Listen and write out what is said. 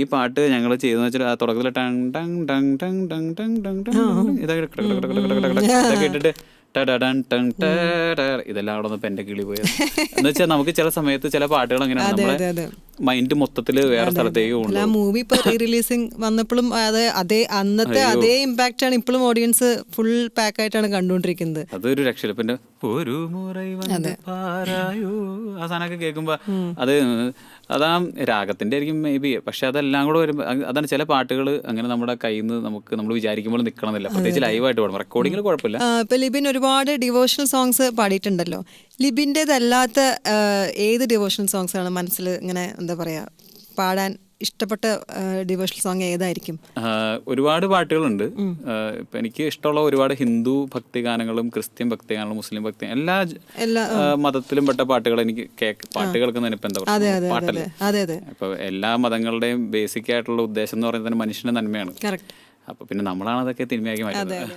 ഈ പാട്ട് ഞങ്ങൾ ചെയ്തെന്ന് വെച്ചാൽ ആ തുടക്കത്തിൽ tongue tongue tongue tongue tongue tongue tongue tongue ഇതൊക്കെ ഇതൊക്കെ ഇട്ടിട്ട് ടടടൻ ടങ് ടട ഇതെല്ലാം അവിടെ നിന്ന് എൻ്റെ കിളി പോയത് എന്ന് വെച്ചാൽ നമുക്ക് ചില സമയത്ത് ചില പാട്ടുകൾ അങ്ങനെയാണ് നമ്മളെ മൈൻഡ് മൊത്തത്തിൽ വേറെ സ്ഥലത്തേക്ക് ആ കൊണ്ടുപോകും. മൂവി ഇപ്പൊ റീ റിലീസിങ് വന്നപ്പോഴും അതേ അന്നത്തെ അതേ ഇമ്പാക്റ്റ് ആണ് ഇപ്പോഴും ഓഡിയൻസ് ഫുൾ പാക്ക് ആയിട്ടാണ് കണ്ടുകൊണ്ടിരിക്കുന്നത്. അതൊരു രക്ഷയില്ല. പിന്നെ ഒരു മുറൈ വന്ന് പാരായോ ആ സാധനമൊക്കെ കേൾക്കുമ്പോ അത് അതാ രാഗത്തിന്റെ ആയിരിക്കും മേ ബി. പക്ഷെ അതെല്ലാം കൂടെ വരുമ്പോൾ അതാണ് ചില പാട്ടുകൾ അങ്ങനെ നമ്മുടെ കയ്യിൽ നിന്ന് നമുക്ക് നമ്മൾ വിചാരിക്കുമ്പോൾ നിൽക്കണമെന്നില്ല. പ്രത്യേകിച്ച് ലൈവായിട്ട് പാടും. റെക്കോർഡിങ്ങിൽ കുഴപ്പമില്ല. ഇപ്പൊ ലിബിൻ ഒരുപാട് ഡിവോഷണൽ സോങ്സ് പാടിയിട്ടുണ്ടല്ലോ. ലിബിൻ്റെതല്ലാത്ത ഏത് ഡിവോഷണൽ സോങ്സ് ആണ് മനസ്സിൽ ഇങ്ങനെ എന്താ പറയാ പാടാൻ ഇഷ്ടപ്പെട്ട ഡിവോഷണൽ സോങ് ഏതായിരിക്കും? ഒരുപാട് പാട്ടുകളുണ്ട്. ഇപ്പം എനിക്ക് ഇഷ്ടമുള്ള ഒരുപാട് ഹിന്ദു ഭക്തിഗാനങ്ങളും ക്രിസ്ത്യൻ ഭക്തിഗാനങ്ങളും മുസ്ലിം ഭക്തി എല്ലാ മതത്തിലും പെട്ട പാട്ടുകൾ എനിക്ക് പാട്ട് കേൾക്കുന്നതിന് ഇപ്പം എന്താ പറയുക പാട്ടല്ലേ. ഇപ്പൊ എല്ലാ മതങ്ങളുടെയും ബേസിക് ആയിട്ടുള്ള ഉദ്ദേശം എന്ന് പറയുന്നത് മനുഷ്യന്റെ നന്മയാണ്. അപ്പൊ പിന്നെ നമ്മളാണ് അതൊക്കെ തിന്മയാക്കി മാറ്റുന്നത്.